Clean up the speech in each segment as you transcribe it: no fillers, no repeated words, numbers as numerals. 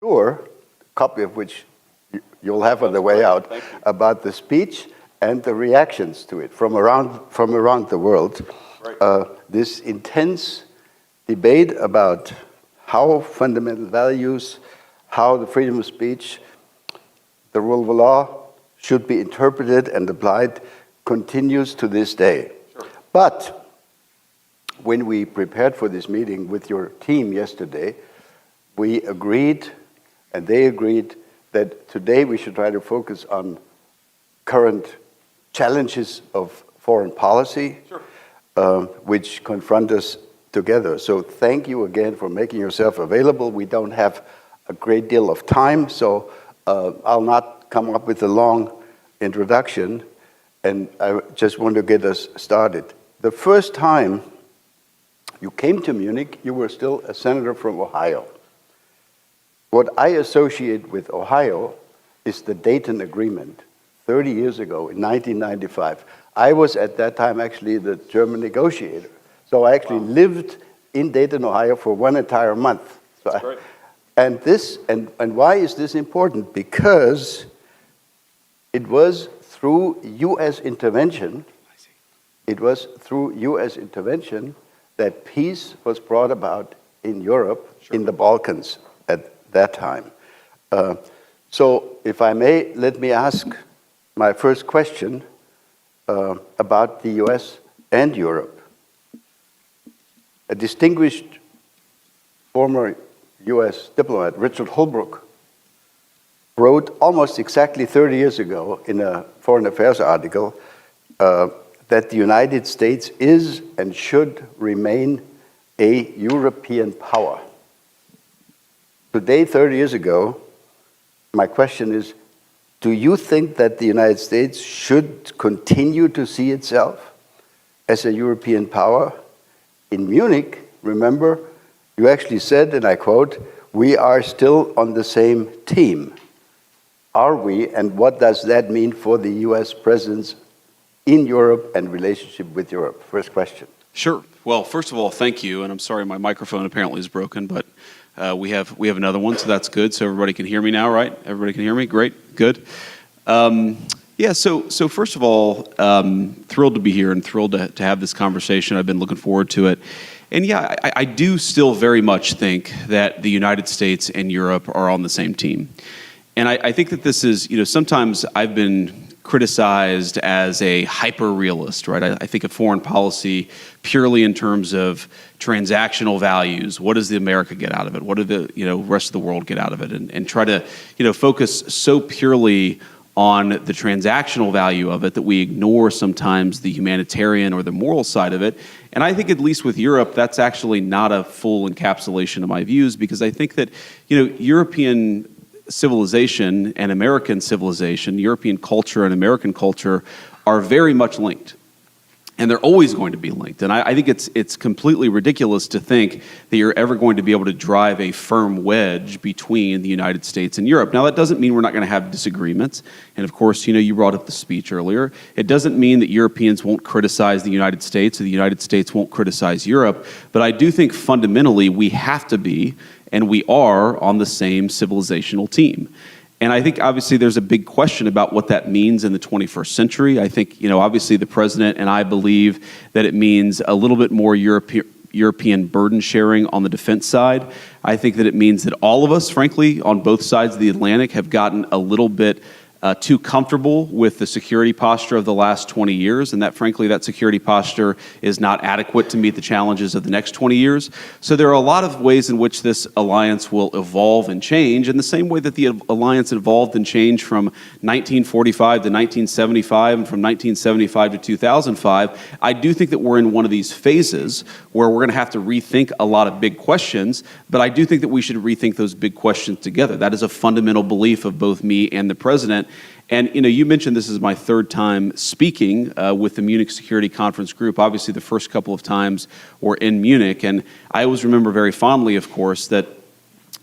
a copy of which you'll have on the way out, about the speech and the reactions to it from around the world. Right. This intense debate about how fundamental values, how the freedom of speech, the rule of law should be interpreted and applied continues to this day. Sure. But when we prepared for this meeting with your team yesterday, we agreed, and they agreed, that today we should try to focus on current challenges of foreign policy, sure, which confront us together. So thank you again for making yourself available. We don't have a great deal of time, so I'll not come up with a long introduction, and I just want to get us started. The first time you came to Munich, you were still a senator from Ohio. What I associate with Ohio is the Dayton Agreement, 30 years ago in 1995. I was at that time actually the German negotiator. So I actually lived in Dayton, Ohio for one entire month. So and why is this important? Because it was through U.S. intervention, that peace was brought about in Europe, sure, in the Balkans at that time. So if I may, let me ask my first question about the US and Europe. A distinguished former US diplomat, Richard Holbrooke, wrote almost exactly 30 years ago in a Foreign Affairs article that the United States is and should remain a European power. Today, 30 years ago, my question is, do you think that the United States should continue to see itself as a European power? In Munich, remember, you actually said, and I quote, "We are still on the same team." Are we, and what does that mean for the US presence in Europe and relationship with Europe? First question. Sure. Well, first of all, thank you, and I'm sorry my microphone apparently is broken, but we have another one, so that's good. So everybody can hear me now, right? Everybody can hear me? Great, good. So first of all, thrilled to be here and thrilled to have this conversation. I've been looking forward to it. And yeah, I do still very much think that the United States and Europe are on the same team. And I think that this is, sometimes I've been criticized as a hyper-realist, right? I think of foreign policy purely in terms of transactional values. What does the America get out of it? What do the rest of the world get out of it? And try to focus so purely on the transactional value of it that we ignore sometimes the humanitarian or the moral side of it. And I think at least with Europe, that's actually not a full encapsulation of my views, because I think that European civilization and American civilization, European culture and American culture are very much linked. And they're always going to be linked. And I think it's completely ridiculous to think that you're ever going to be able to drive a firm wedge between the United States and Europe. Now, that doesn't mean we're not going to have disagreements. And of course, you brought up the speech earlier. It doesn't mean that Europeans won't criticize the United States or the United States won't criticize Europe. But I do think fundamentally we have to be, and we are, on the same civilizational team. And I think, obviously, there's a big question about what that means in the 21st century. I think, obviously, the president and I believe that it means a little bit more European burden sharing on the defense side. I think that it means that all of us, frankly, on both sides of the Atlantic have gotten a little bit too comfortable with the security posture of the last 20 years, and that, frankly, that security posture is not adequate to meet the challenges of the next 20 years. So there are a lot of ways in which this alliance will evolve and change, in the same way that the alliance evolved and changed from 1945 to 1975 and from 1975 to 2005. I do think that we're in one of these phases where we're going to have to rethink a lot of big questions, but I do think that we should rethink those big questions together. That is a fundamental belief of both me and the president. And you mentioned this is my third time speaking with the Munich Security Conference group. Obviously, the first couple of times were in Munich. And I always remember very fondly, of course, that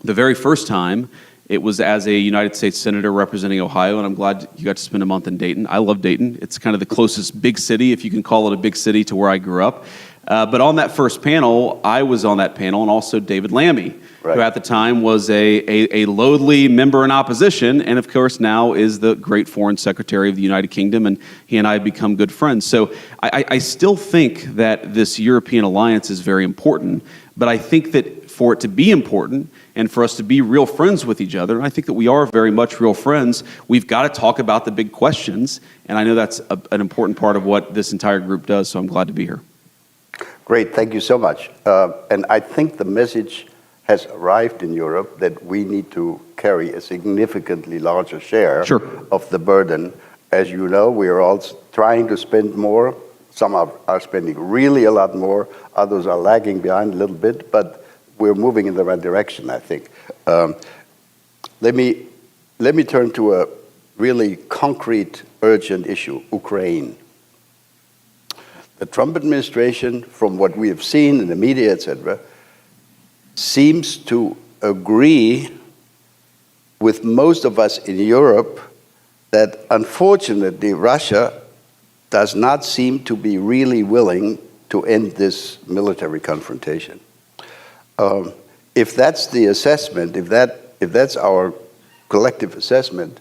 the very first time It was as a United States Senator representing Ohio, and I'm glad you got to spend a month in Dayton. I love Dayton. It's kind of the closest big city, if you can call it a big city, to where I grew up. But on that first panel, I was on that panel, and also David Lammy, right, who at the time was a lowly member in opposition, and of course now is the great Foreign Secretary of the United Kingdom, and he and I have become good friends. So I still think that this European alliance is very important, but I think that for it to be important and for us to be real friends with each other, and I think that we are very much real friends, we've got to talk about the big questions, and I know that's an important part of what this entire group does, so I'm glad to be here. Great, thank you so much. And I think the message has arrived in Europe that we need to carry a significantly larger share of the burden. As you know, we are all trying to spend more. Some are spending really a lot more. Others are lagging behind a little bit, but we're moving in the right direction, I think. Let me turn to a really concrete, urgent issue, Ukraine. The Trump administration, from what we have seen in the media, etc., seems to agree with most of us in Europe that unfortunately Russia does not seem to be really willing to end this military confrontation. If that's the assessment, if that's our collective assessment,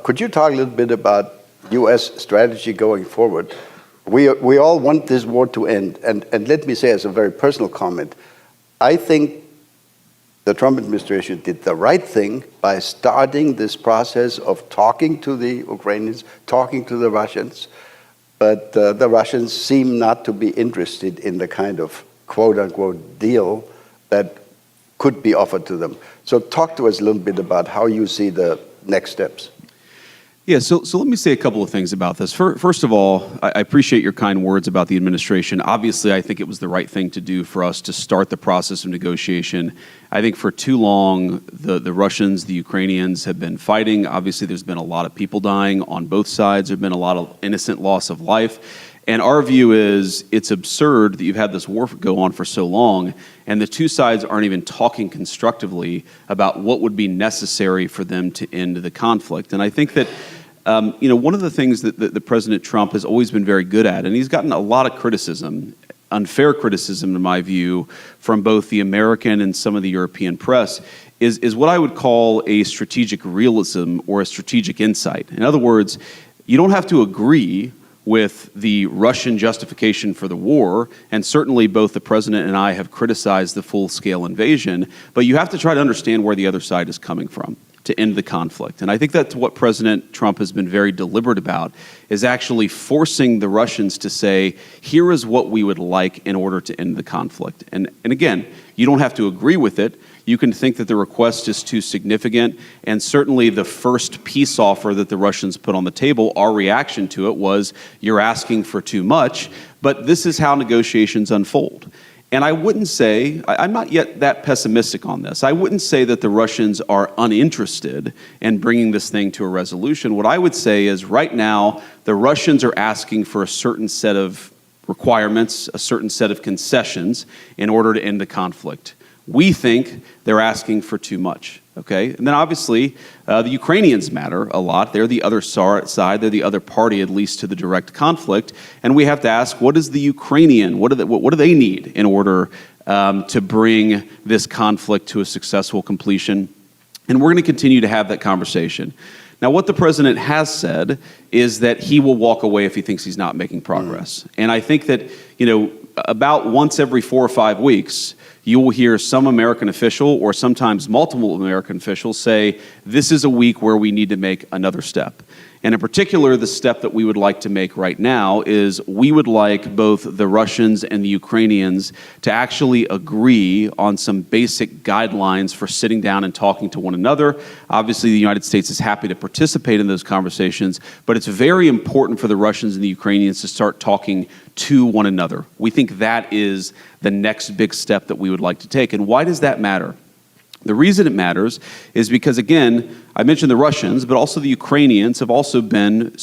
could you talk a little bit about U.S. strategy going forward? We all want this war to end, and let me say as a very personal comment, I think the Trump administration did the right thing by starting this process of talking to the Ukrainians, talking to the Russians, but the Russians seem not to be interested in the kind of quote-unquote deal that could be offered to them. So talk to us a little bit about how you see the next steps. Yeah, so let me say a couple of things about this. First of all, I appreciate your kind words about the administration. Obviously, I think it was the right thing to do for us to start the process of negotiation. I think for too long, the Russians, the Ukrainians have been fighting. Obviously, there's been a lot of people dying on both sides. There's been a lot of innocent loss of life. And our view is it's absurd that you've had this war go on for so long, and the two sides aren't even talking constructively about what would be necessary for them to end the conflict. And I think that one of the things that President Trump has always been very good at, and he's gotten a lot of criticism, unfair criticism in my view, from both the American and some of the European press, is what I would call a strategic realism or a strategic insight. In other words, you don't have to agree with the Russian justification for the war, and certainly both the president and I have criticized the full-scale invasion, but you have to try to understand where the other side is coming from to end the conflict. And I think that's what President Trump has been very deliberate about, is actually forcing the Russians to say, here is what we would like in order to end the conflict. And again, you don't have to agree with it. You can think that the request is too significant, and certainly the first peace offer that the Russians put on the table, our reaction to it was, you're asking for too much, but this is how negotiations unfold. And I wouldn't say, I'm not yet that pessimistic on this, I wouldn't say that the Russians are uninterested in bringing this thing to a resolution. What I would say is right now, the Russians are asking for a certain set of requirements, a certain set of concessions in order to end the conflict. We think they're asking for too much, okay? And then obviously, the Ukrainians matter a lot. They're the other side. They're the other party, at least to the direct conflict. And we have to ask, what is the Ukrainian, what do they need in order to bring this conflict to a successful completion? And we're going to continue to have that conversation. Now, what the president has said is that he will walk away if he thinks he's not making progress. And I think that, about once every 4 or 5 weeks, you will hear some American official or sometimes multiple American officials say, this is a week where we need to make another step. And in particular, the step that we would like to make right now is we would like both the Russians and the Ukrainians to actually agree on some basic guidelines for sitting down and talking to one another. Obviously, the United States is happy to participate in those conversations, but it's very important for the Russians and the Ukrainians to start talking to one another. We think that is the next big step that we would like to take. And why does that matter? The reason it matters is because, again, I mentioned the Russians, but also the Ukrainians have also been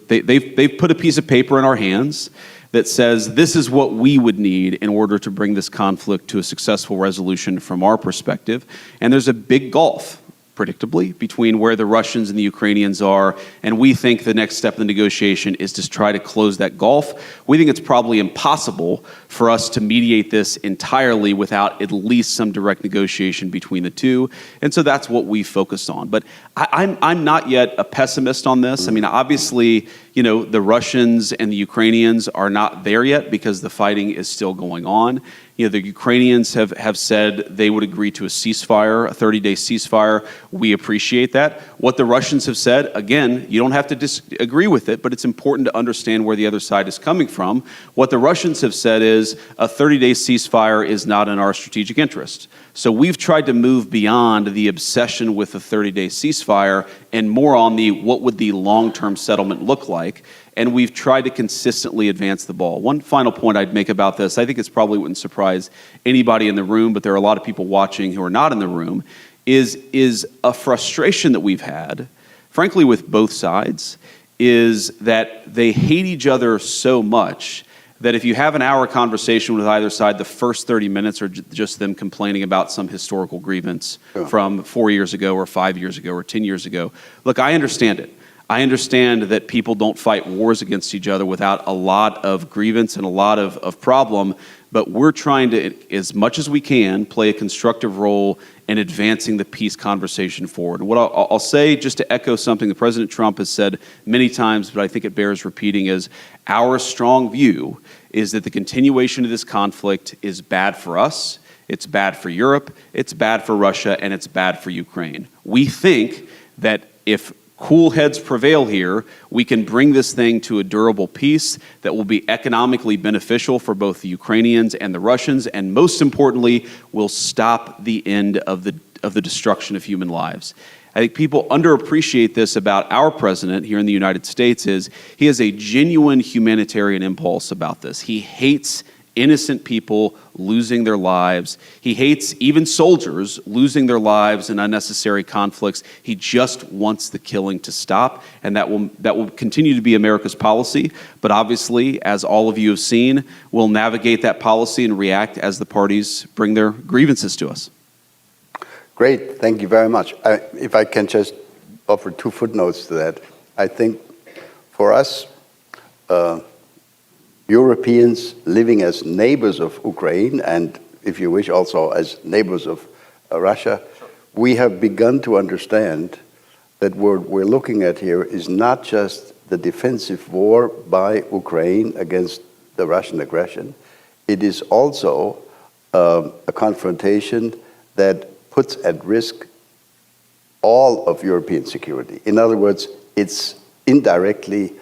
they've put a piece of paper in our hands that says this is what we would need in order to bring this conflict to a successful resolution from our perspective. And there's a big gulf. predictably, between where the Russians and the Ukrainians are, and we think the next step in the negotiation is to try to close that gulf. We think it's probably impossible for us to mediate this entirely without at least some direct negotiation between the two, and so that's what we focused on. But I'm not yet a pessimist on this. I mean, obviously, you know, the Russians and the Ukrainians are not there yet because the fighting is still going on. You know, the Ukrainians have said they would agree to a ceasefire, a 30-day ceasefire. We appreciate that. What the Russians have said, again, you don't have to disagree with it, but it's important to understand where the other side is coming from. What the Russians have said is a 30-day ceasefire is not in our strategic interest. So we've tried to move beyond the obsession with a 30-day ceasefire and more on the what would the long-term settlement look like. And we've tried to consistently advance the ball. One final point I'd make about this, I think it's probably wouldn't surprise anybody in the room, but there are a lot of people watching who are not in the room, is a frustration that we've had, frankly, with both sides, is that they hate each other so much that if you have an hour conversation with either side, the first 30 minutes are just them complaining about some historical grievance from 4 years ago or 5 years ago or 10 years ago. Look, I understand it. I understand that people don't fight wars against each other without a lot of grievance and a lot of problem, but we're trying to, as much as we can, play a constructive role in advancing the peace conversation forward. And what I'll say, just to echo something that President Trump has said many times, but I think it bears repeating, is our strong view is that the continuation of this conflict is bad for us, it's bad for Europe, it's bad for Russia, and it's bad for Ukraine. We think that if cool heads prevail here, we can bring this thing to a durable peace that will be economically beneficial for both the Ukrainians and the Russians, and most importantly, will stop the end of the destruction of human lives. I think people underappreciate this about our president here in the United States is he has a genuine humanitarian impulse about this. He hates innocent people losing their lives. He hates even soldiers losing their lives in unnecessary conflicts. He just wants the killing to stop, and that will continue to be America's policy. But obviously, as all of you have seen, we'll navigate that policy and react as the parties bring their grievances to us. Great, thank you very much. If I can just offer 2 footnotes to that. I think for us, Europeans living as neighbors of Ukraine and, if you wish, also as neighbors of Russia, we have begun to understand that what we're looking at here is not just the defensive war by Ukraine against the Russian aggression. It is also a confrontation that puts at risk all of European security. In other words, it's indirectly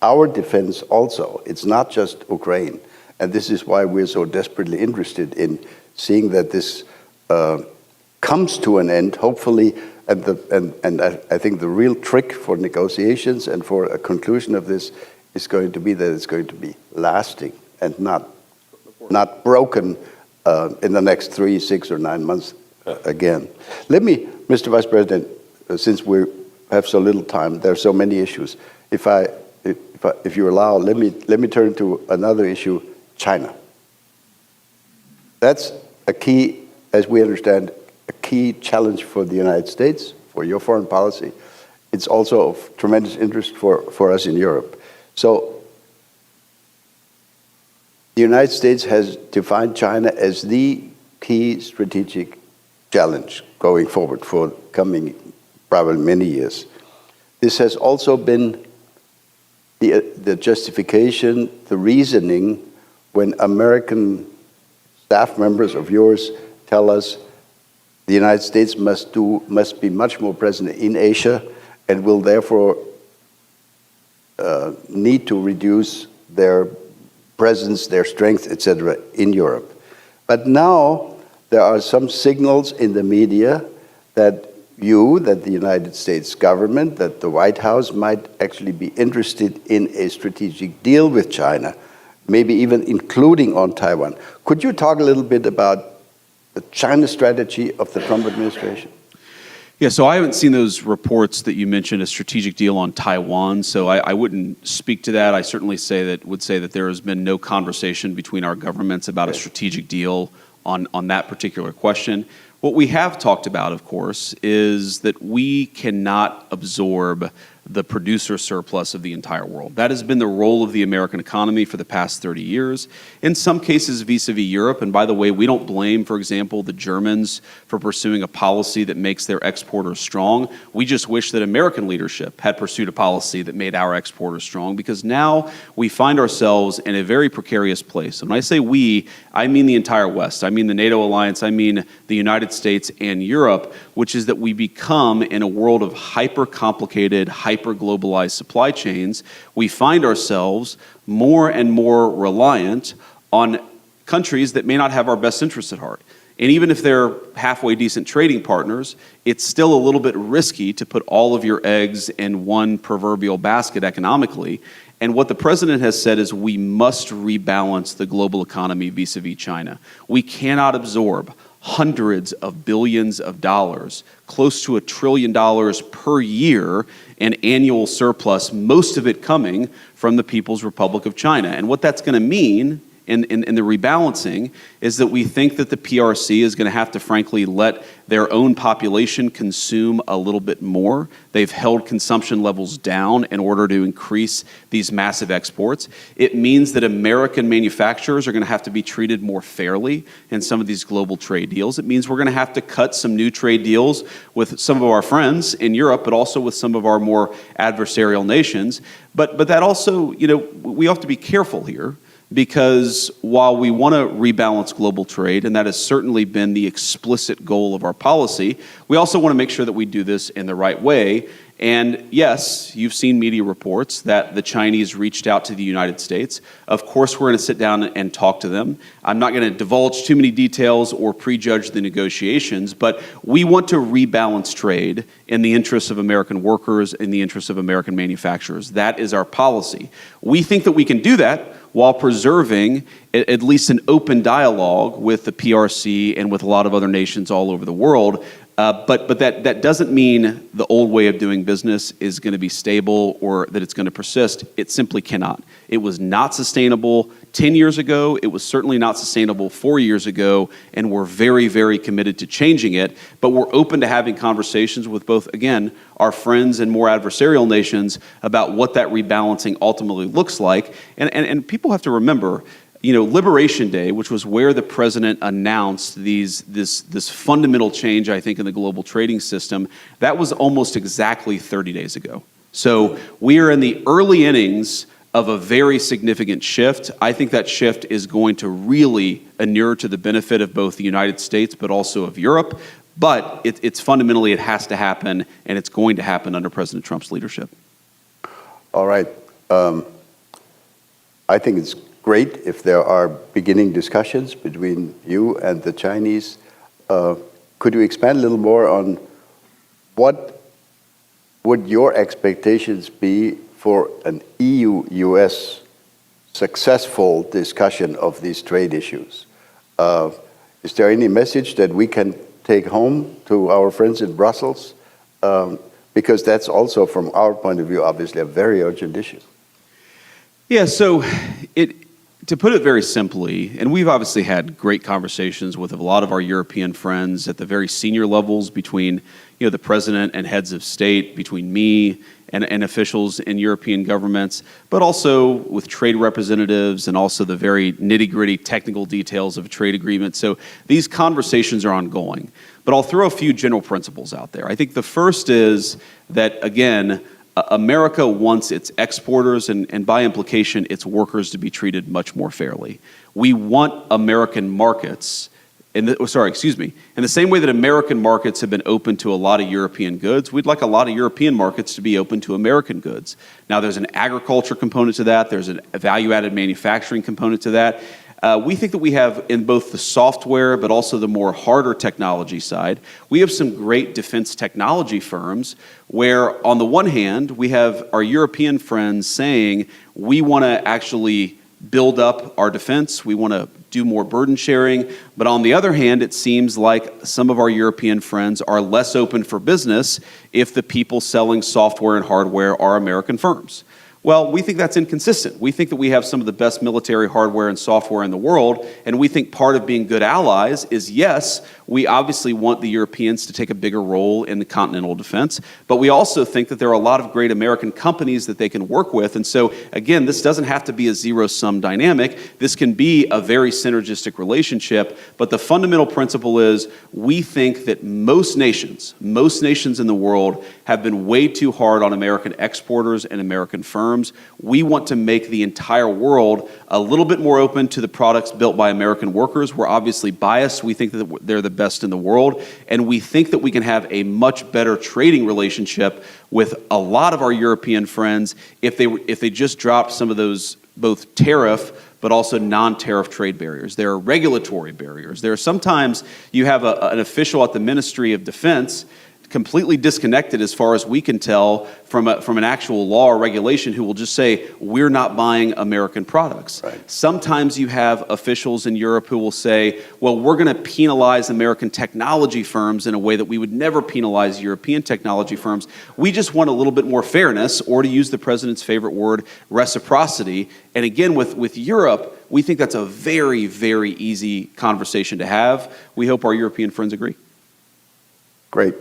our defense also. It's not just Ukraine. And this is why we're so desperately interested in seeing that this comes to an end, hopefully. And I think the real trick for negotiations and for a conclusion of this is going to be that it's going to be lasting and not broken in the next 3, 6, or 9 months again. Let me, Mr. Vice President, since we have so little time, there are so many issues. If you allow, let me turn to another issue, China. That's a key, as we understand, a key challenge for the United States, for your foreign policy. It's also of tremendous interest for us in Europe. So the United States has defined China as the key strategic challenge going forward for coming probably many years. This has also been the justification, the reasoning when American staff members of yours tell us the United States must be much more present in Asia and will therefore need to reduce their presence, their strength, etc., in Europe. But now there are some signals in the media that the United States government, that the White House might actually be interested in a strategic deal with China, maybe even including on Taiwan. Could you talk a little bit about the China strategy of the Trump administration? Yeah, so I haven't seen those reports that you mentioned, a strategic deal on Taiwan, so I wouldn't speak to that. I certainly would say that there has been no conversation between our governments about a strategic deal on that particular question. What we have talked about, of course, is that we cannot absorb the producer surplus of the entire world. That has been the role of the American economy for the past 30 years. In some cases vis-a-vis Europe, and by the way, we don't blame, for example, the Germans for pursuing a policy that makes their exporters strong. We just wish that American leadership had pursued a policy that made our exporters strong, because now we find ourselves in a very precarious place. And when I say we, I mean the entire West. I mean the NATO alliance, I mean the United States and Europe, which is that we become, in a world of hyper-complicated, hyper-globalized supply chains, we find ourselves more and more reliant on countries that may not have our best interests at heart. And even if they're halfway decent trading partners, it's still a little bit risky to put all of your eggs in one proverbial basket economically. And what the president has said is we must rebalance the global economy vis-a-vis China. We cannot absorb hundreds of billions of dollars, close to $1 trillion per year in annual surplus, most of it coming from the People's Republic of China. And what that's going to mean in the rebalancing is that we think that the PRC is going to have to, frankly, let their own population consume a little bit more. They've held consumption levels down in order to increase these massive exports. It means that American manufacturers are going to have to be treated more fairly in some of these global trade deals. It means we're going to have to cut some new trade deals with some of our friends in Europe, but also with some of our more adversarial nations. But that also, we have to be careful here, because while we want to rebalance global trade, and that has certainly been the explicit goal of our policy, we also want to make sure that we do this in the right way. And yes, you've seen media reports that the Chinese reached out to the United States. Of course, we're going to sit down and talk to them. I'm not going to divulge too many details or prejudge the negotiations, but we want to rebalance trade in the interests of American workers, in the interests of American manufacturers. That is our policy. We think that we can do that while preserving at least an open dialogue with the PRC and with a lot of other nations all over the world. But that doesn't mean the old way of doing business is going to be stable or that it's going to persist. It simply cannot. It was not sustainable 10 years ago. It was certainly not sustainable 4 years ago, and we're very, very committed to changing it. But we're open to having conversations with both, again, our friends and more adversarial nations about what that rebalancing ultimately looks like. And people have to remember, Liberation Day, which was where the president announced this fundamental change, I think, in the global trading system, that was almost exactly 30 days ago. So we are in the early innings of a very significant shift. I think that shift is going to really inure to the benefit of both the United States, but also of Europe. But it's fundamentally, it has to happen, and it's going to happen under President Trump's leadership. All right. I think it's great if there are beginning discussions between you and the Chinese. Could you expand a little more on what would your expectations be for an EU-US successful discussion of these trade issues? Is there any message that we can take home to our friends in Brussels? Because that's also, from our point of view, obviously a very urgent issue. Yeah, so to put it very simply, and we've obviously had great conversations with a lot of our European friends at the very senior levels between the president and heads of state, between me and officials in European governments, but also with trade representatives and also the very nitty-gritty technical details of a trade agreement. So these conversations are ongoing. But I'll throw a few general principles out there. I think the first is that, again, America wants its exporters and by implication its workers to be treated much more fairly. We want American markets, in the same way that American markets have been open to a lot of European goods, we'd like a lot of European markets to be open to American goods. Now there's an agriculture component to that, there's a value-added manufacturing component to that. We think that we have, in both the software but also the more harder technology side, we have some great defense technology firms where, on the one hand, we have our European friends saying we want to actually build up our defense, we want to do more burden sharing, but on the other hand, it seems like some of our European friends are less open for business if the people selling software and hardware are American firms. Well, we think that's inconsistent. We think that we have some of the best military hardware and software in the world, and we think part of being good allies is, yes, we obviously want the Europeans to take a bigger role in the continental defense, but we also think that there are a lot of great American companies that they can work with. And so, again, this doesn't have to be a zero-sum dynamic. This can be a very synergistic relationship, but the fundamental principle is we think that most nations in the world have been way too hard on American exporters and American firms. We want to make the entire world a little bit more open to the products built by American workers. We're obviously biased. We think that they're the best in the world, and we think that we can have a much better trading relationship with a lot of our European friends if they just drop some of those both tariff but also non-tariff trade barriers. There are regulatory barriers. There are sometimes you have an official at the Ministry of Defense completely disconnected, as far as we can tell, from an actual law or regulation who will just say, we're not buying American products. Right. Sometimes you have officials in Europe who will say, well, we're going to penalize American technology firms in a way that we would never penalize European technology firms. We just want a little bit more fairness, or to use the president's favorite word, reciprocity. And again, with Europe, we think that's a very, very easy conversation to have. We hope our European friends agree. Great.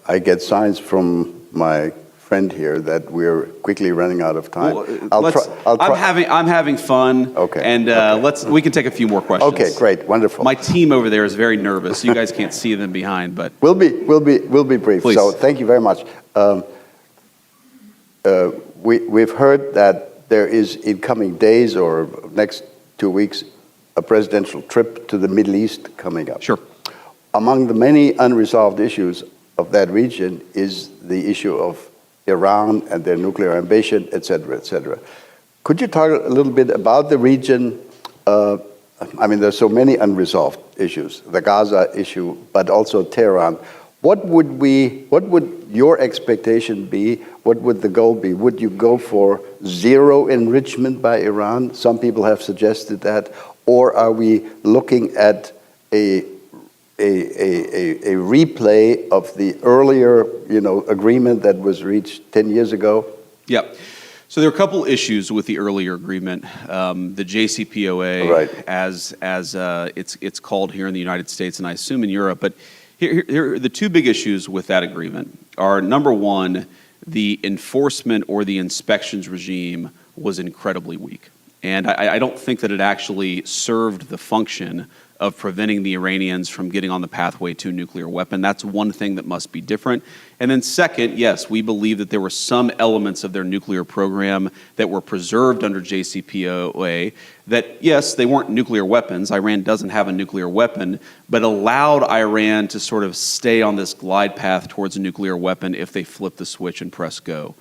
I get signs from my friend here that we're quickly running out of time. Well, I'm having fun. Okay. And okay. We can take a few more questions. Okay, great, wonderful. My team over there is very nervous. You guys can't see them behind, but we'll be brief. Please. So thank you very much. We've heard that there is, in coming days or next 2 weeks, a presidential trip to the Middle East coming up. Sure. Among the many unresolved issues of that region is the issue of Iran and their nuclear ambition, et cetera, et cetera. Could you talk a little bit about the region? I mean, there's so many unresolved issues, the Gaza issue, but also Tehran. What would your expectation be? What would the goal be? Would you go for zero enrichment by Iran? Some people have suggested that. Or are we looking at a replay of the earlier, agreement that was reached 10 years ago? Yeah. So there are a couple issues with the earlier agreement, the JCPOA, right, as it's called here in the United States, and I assume in Europe. But here the two big issues with that agreement are, number one, the enforcement or the inspections regime was incredibly weak. And I don't think that it actually served the function of preventing the Iranians from getting on the pathway to a nuclear weapon. That's one thing that must be different. And then second, yes, we believe that there were some elements of their nuclear program that were preserved under JCPOA that, yes, they weren't nuclear weapons. Iran doesn't have a nuclear weapon, but allowed Iran to sort of stay on this glide path towards a nuclear weapon if they flip the switch and press go.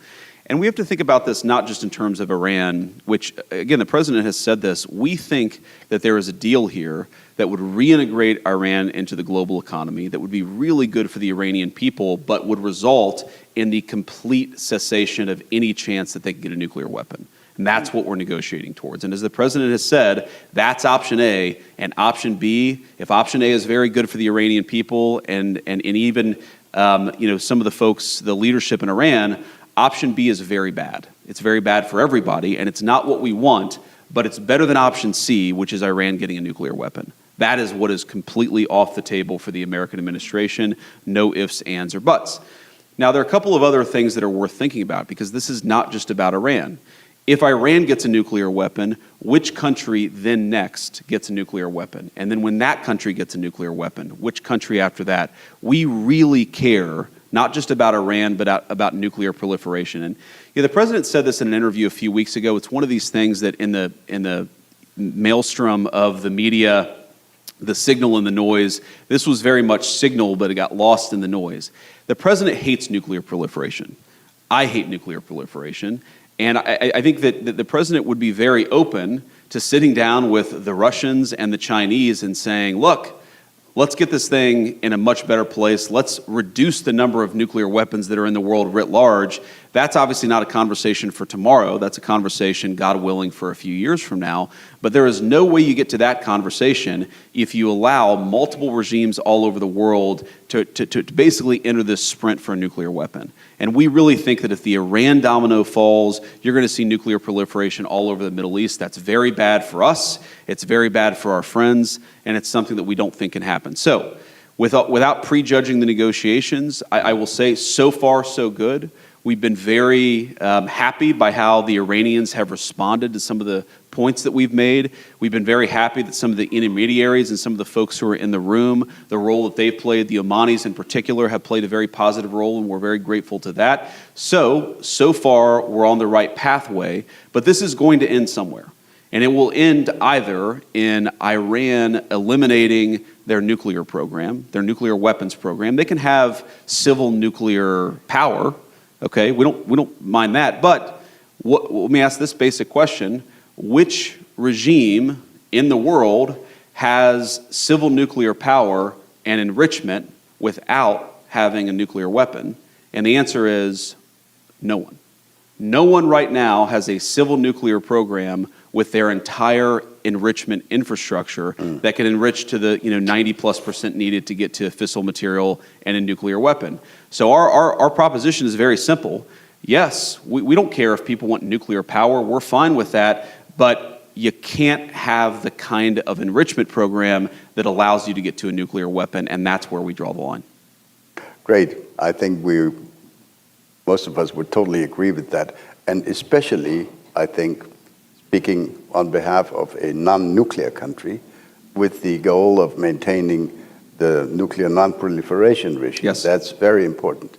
And we have to think about this not just in terms of Iran, which, again, the president has said this. We think that there is a deal here that would reintegrate Iran into the global economy, that would be really good for the Iranian people, but would result in the complete cessation of any chance that they could get a nuclear weapon. And that's what we're negotiating towards. And as the president has said, that's option A. And option B, if option A is very good for the Iranian people and even some of the folks, the leadership in Iran, option B is very bad. It's very bad for everybody, and it's not what we want, but it's better than option C, which is Iran getting a nuclear weapon. That is what is completely off the table for the American administration. No ifs, ands, or buts. Now, there are a couple of other things that are worth thinking about, because this is not just about Iran. If Iran gets a nuclear weapon, which country then next gets a nuclear weapon? And then when that country gets a nuclear weapon, which country after that? We really care not just about Iran, but about nuclear proliferation. And the president said this in an interview a few weeks ago. It's one of these things that in the maelstrom of the media, the signal and the noise, this was very much signal, but it got lost in the noise. The president hates nuclear proliferation. I hate nuclear proliferation. And I think that the president would be very open to sitting down with the Russians and the Chinese and saying, look, let's get this thing in a much better place. Let's reduce the number of nuclear weapons that are in the world writ large. That's obviously not a conversation for tomorrow. That's a conversation, God willing, for a few years from now. But there is no way you get to that conversation if you allow multiple regimes all over the world to basically enter this sprint for a nuclear weapon. And we really think that if the Iran domino falls, you're going to see nuclear proliferation all over the Middle East. That's very bad for us. It's very bad for our friends. And it's something that we don't think can happen. So without prejudging the negotiations, I will say so far so good. We've been very happy by how the Iranians have responded to some of the points that we've made. We've been very happy that some of the intermediaries and some of the folks who are in the room, the role that they've played, the Omanis in particular, have played a very positive role, and we're very grateful to that. So far, we're on the right pathway, but this is going to end somewhere. And it will end either in Iran eliminating their nuclear program, their nuclear weapons program. They can have civil nuclear power. Okay, we don't mind that, but let me ask this basic question. Which regime in the world has civil nuclear power and enrichment without having a nuclear weapon? And the answer is no one. No one right now has a civil nuclear program with their entire enrichment infrastructure that can enrich to the 90+% needed to get to fissile material and a nuclear weapon. So our proposition is very simple. Yes, we don't care if people want nuclear power. We're fine with that, but you can't have the kind of enrichment program that allows you to get to a nuclear weapon, and that's where we draw the line. Great. I think most of us would totally agree with that, and especially, I think, speaking on behalf of a non-nuclear country, with the goal of maintaining the nuclear non-proliferation regime. Yes. That's very important.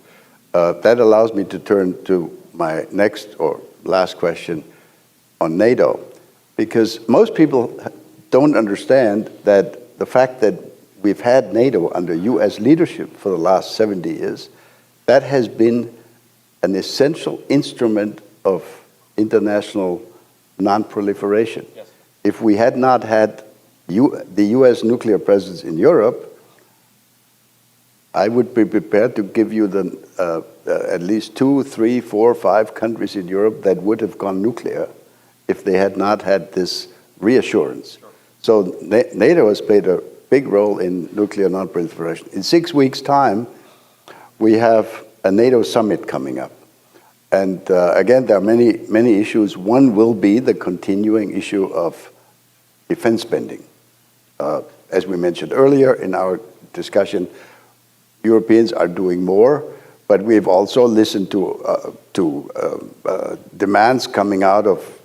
That allows me to turn to my next or last question on NATO, because most people don't understand that the fact that we've had NATO under U.S. leadership for the last 70 years, that has been an essential instrument of international non-proliferation. Yes. If we had not had the U.S. nuclear presence in Europe, I would be prepared to give you at least 2, 3, 4, 5 countries in Europe that would have gone nuclear if they had not had this reassurance. Sure. So NATO has played a big role in nuclear non-proliferation. In 6 weeks' time, we have a NATO summit coming up. And again, there are many issues. One will be the continuing issue of defense spending. As we mentioned earlier in our discussion, Europeans are doing more, but we've also listened to demands coming out of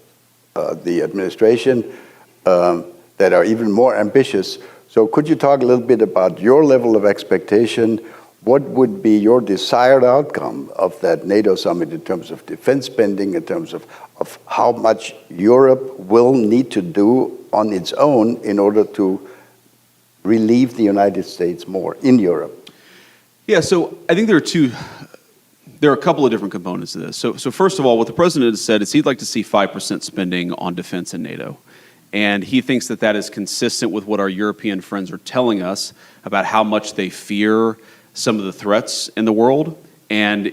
the administration that are even more ambitious. So could you talk a little bit about your level of expectation? What would be your desired outcome of that NATO summit in terms of defense spending, in terms of how much Europe will need to do on its own in order to relieve the United States more in Europe? Yeah, so I think there are a couple of different components to this. So first of all, what the president has said is he'd like to see 5% spending on defense in NATO. And he thinks that that is consistent with what our European friends are telling us about how much they fear some of the threats in the world. And,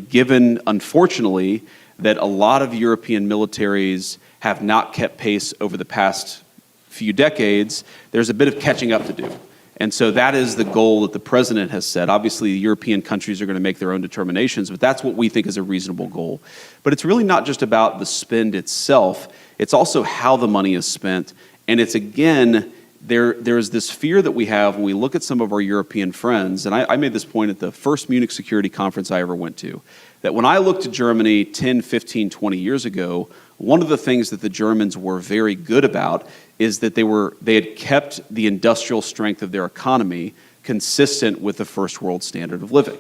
given, unfortunately, that a lot of European militaries have not kept pace over the past few decades, there's a bit of catching up to do. And so that is the goal that the president has set. Obviously, the European countries are going to make their own determinations, but that's what we think is a reasonable goal. But it's really not just about the spend itself. It's also how the money is spent. And it's, again, there's this fear that we have when we look at some of our European friends, and I made this point at the first Munich Security Conference I ever went to, that when I looked at Germany 10, 15, 20 years ago, one of the things that the Germans were very good about is that they had kept the industrial strength of their economy consistent with the first world standard of living.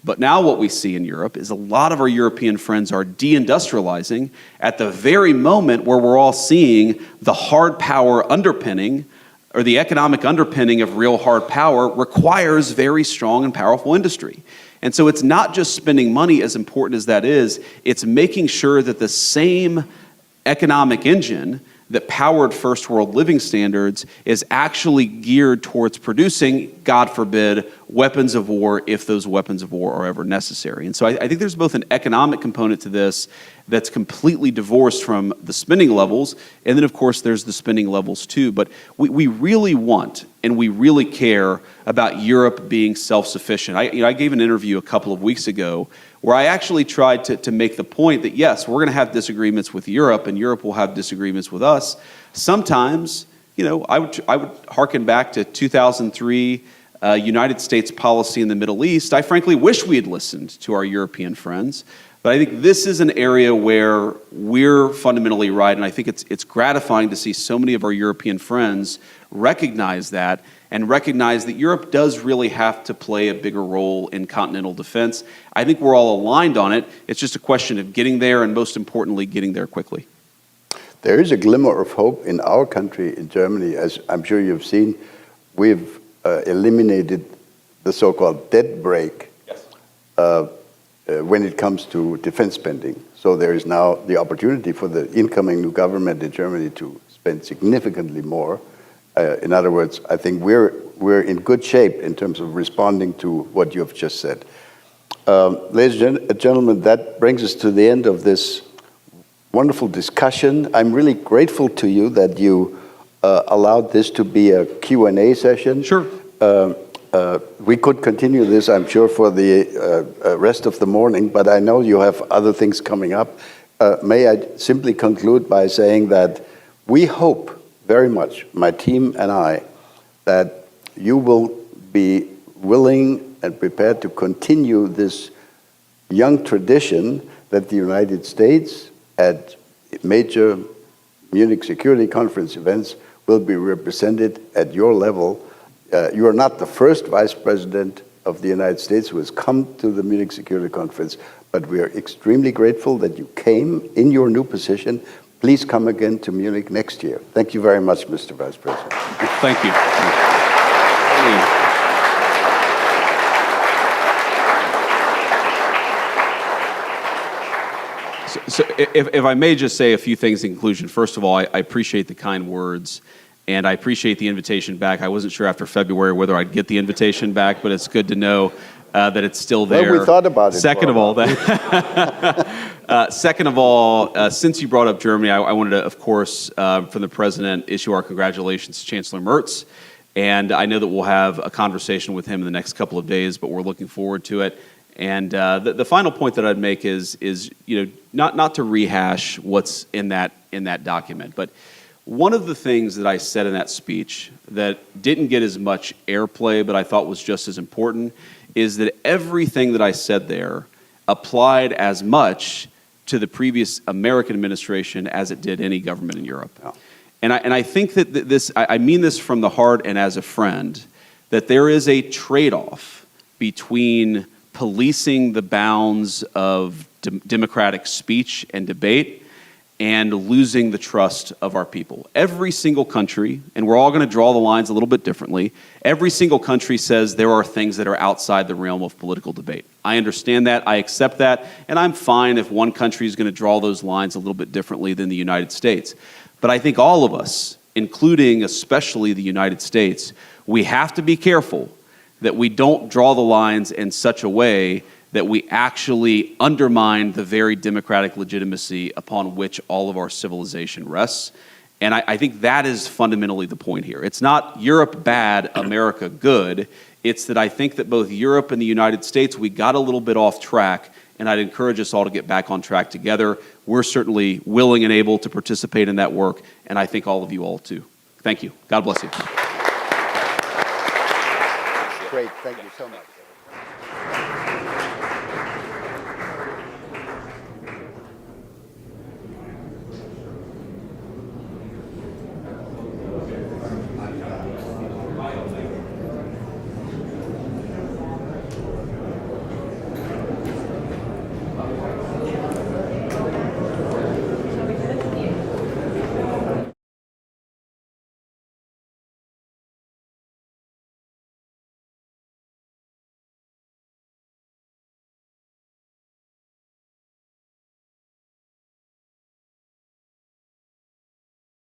But now what we see in Europe is a lot of our European friends are deindustrializing at the very moment where we're all seeing the hard power underpinning, or the economic underpinning of real hard power requires very strong and powerful industry. And so it's not just spending money, as important as that is, it's making sure that the same economic engine that powered first world living standards is actually geared towards producing, God forbid, weapons of war if those weapons of war are ever necessary. And so I think there's both an economic component to this that's completely divorced from the spending levels, and then of course there's the spending levels too. But we really want and we really care about Europe being self-sufficient. I gave an interview a couple of weeks ago where I actually tried to make the point that yes, we're going to have disagreements with Europe and Europe will have disagreements with us. Sometimes, I would hearken back to 2003 United States policy in the Middle East. I frankly wish we had listened to our European friends. But I think this is an area where we're fundamentally right, and I think it's gratifying to see so many of our European friends recognize that and recognize that Europe does really have to play a bigger role in continental defense. I think we're all aligned on it. It's just a question of getting there, and most importantly, getting there quickly. There is a glimmer of hope in our country, in Germany. As I'm sure you've seen, we've eliminated the so-called debt brake. Yes. When it comes to defense spending. So there is now the opportunity for the incoming new government in Germany to spend significantly more. In other words, I think we're in good shape in terms of responding to what you have just said. Ladies and gentlemen, that brings us to the end of this wonderful discussion. I'm really grateful to you that you allowed this to be a Q&A session. Sure. We could continue this, I'm sure, for the rest of the morning, but I know you have other things coming up. May I simply conclude by saying that we hope very much, my team and I, that you will be willing and prepared to continue this young tradition that the United States at major Munich Security Conference events will be represented at your level. You are not the first Vice President of the United States who has come to the Munich Security Conference, but we are extremely grateful that you came in your new position. Please come again to Munich next year. Thank you very much, Mr. Vice President. Thank you. So if I may just say a few things in conclusion. First of all, I appreciate the kind words. And I appreciate the invitation back. I wasn't sure after February whether I'd get the invitation back, but it's good to know that it's still there. Well, we thought about it. Second of all, since you brought up Germany, I wanted to, of course, from the President, issue our congratulations to Chancellor Merz. And I know that we'll have a conversation with him in the next couple of days, but we're looking forward to it. And the final point that I'd make is not to rehash what's in that document, but one of the things that I said in that speech that didn't get as much airplay, but I thought was just as important, is that everything that I said there applied as much to the previous American administration as it did any government in Europe. Oh. And I think that I mean this from the heart and as a friend, that there is a trade-off between policing the bounds of democratic speech and debate and losing the trust of our people. Every single country, and we're all going to draw the lines a little bit differently, every single country says there are things that are outside the realm of political debate. I understand that, I accept that, and I'm fine if one country is going to draw those lines a little bit differently than the United States. But I think all of us, including especially the United States, we have to be careful that we don't draw the lines in such a way that we actually undermine the very democratic legitimacy upon which all of our civilization rests. And I think that is fundamentally the point here. It's not Europe bad, America good. It's that I think that both Europe and the United States, we got a little bit off track, and I'd encourage us all to get back on track together. We're certainly willing and able to participate in that work, and I think all of you all too. Thank you. God bless you. Great. Thank you so much.